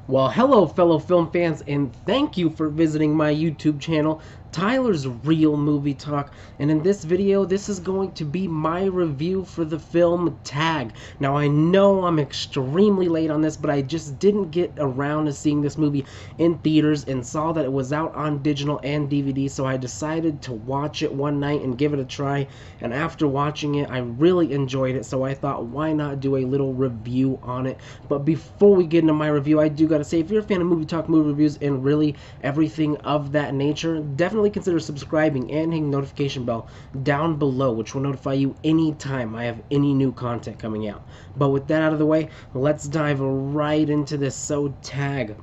Well, hello, fellow film fans, and thank you for visiting my YouTube channel, Tyler's Real Movie Talk. And in this video, this is going to be my review for the film Tag. Now, I know I'm extremely late on this, but I just didn't get around to seeing this movie in theaters and saw that it was out on digital and DVD, so I decided to watch it one night and give it a try. And after watching it, I really enjoyed it, so I thought, why not do a little review on it? But before we get into my review, I do gotta say, if you're a fan of movie talk, movie reviews, and really everything of that nature, definitely consider subscribing and hitting the notification bell down below, which will notify you anytime I have any new content coming out. But with that out of the way, let's dive right into this. So, Tag.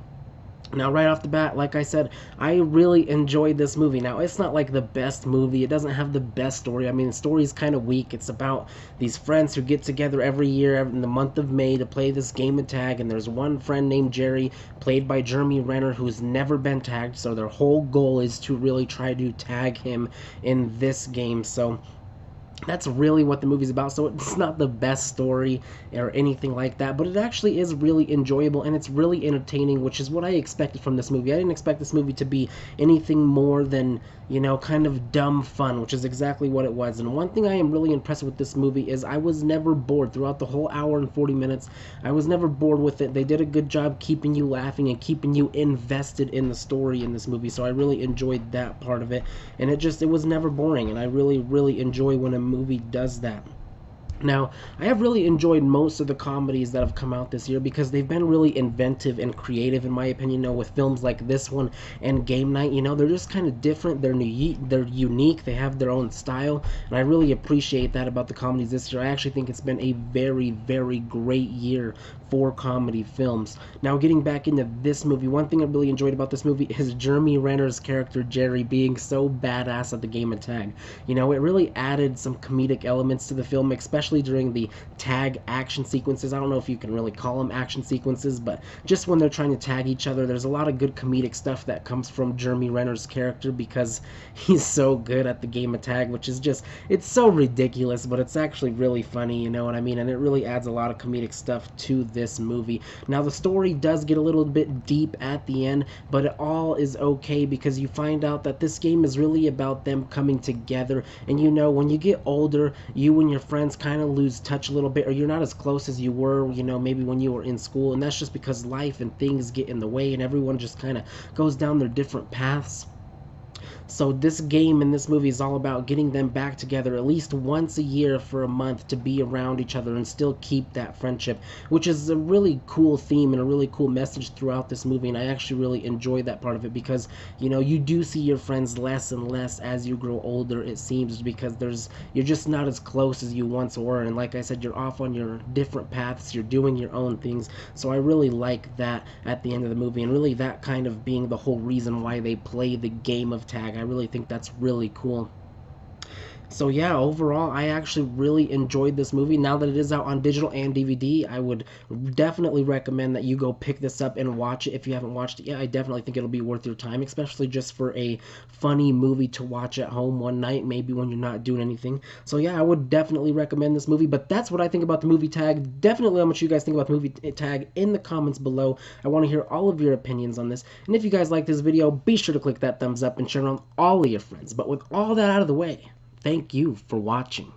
Now, right off the bat, like I said, I really enjoyed this movie. Now, it's not like the best movie. It doesn't have the best story. I mean, the story is kind of weak. It's about these friends who get together every year in the month of May to play this game of tag, and there's one friend named Jerry, played by Jeremy Renner, who's never been tagged, so their whole goal is to really try to tag him in this game. So that's really what the movie's about. So it's not the best story or anything like that, but it actually is really enjoyable and it's really entertaining, which is what I expected from this movie. I didn't expect this movie to be anything more than, you know, kind of dumb fun, which is exactly what it was. And one thing I am really impressed with this movie is I was never bored throughout the whole hour and 40 minutes. I was never bored with it. They did a good job keeping you laughing and keeping you invested in the story in this movie, so I really enjoyed that part of it. And it was never boring, and I really enjoy when a movie does that. Now, I have really enjoyed most of the comedies that have come out this year because they've been really inventive and creative, in my opinion. You know, with films like this one and Game Night, you know, they're just kind of different. They're unique. They have their own style, and I really appreciate that about the comedies this year. I actually think it's been a very great year for comedy films. Now, getting back into this movie, one thing I really enjoyed about this movie is Jeremy Renner's character Jerry being so badass at the game of tag. You know, it really added some comedic elements to the film, especially during the tag action sequences. I don't know if you can really call them action sequences, but just when they're trying to tag each other, there's a lot of good comedic stuff that comes from Jeremy Renner's character because he's so good at the game of tag, which is just, it's so ridiculous, but it's actually really funny, you know what I mean? And it really adds a lot of comedic stuff to this movie. Now, the story does get a little bit deep at the end, but it all is okay because you find out that this game is really about them coming together. And you know, when you get older, you and your friends kind of lose touch a little bit, or you're not as close as you were, you know, maybe when you were in school, and that's just because life and things get in the way and everyone just kind of goes down their different paths. So this game and this movie is all about getting them back together at least once a year for a month to be around each other and still keep that friendship, which is a really cool theme and a really cool message throughout this movie. And I actually really enjoy that part of it because, you know, you do see your friends less and less as you grow older, it seems, because you're just not as close as you once were. And like I said, you're off on your different paths, you're doing your own things. So I really like that at the end of the movie, and really that kind of being the whole reason why they play the game of tag. I really think that's really cool. So yeah, overall, I actually really enjoyed this movie. Now that it is out on digital and DVD, I would definitely recommend that you go pick this up and watch it if you haven't watched it yet. I definitely think it'll be worth your time, especially just for a funny movie to watch at home one night, maybe when you're not doing anything. So yeah, I would definitely recommend this movie, but that's what I think about the movie Tag. Definitely how much you guys think about the movie Tag in the comments below. I want to hear all of your opinions on this, and if you guys like this video, be sure to click that thumbs up and share it on all of your friends. But with all that out of the way, thank you for watching.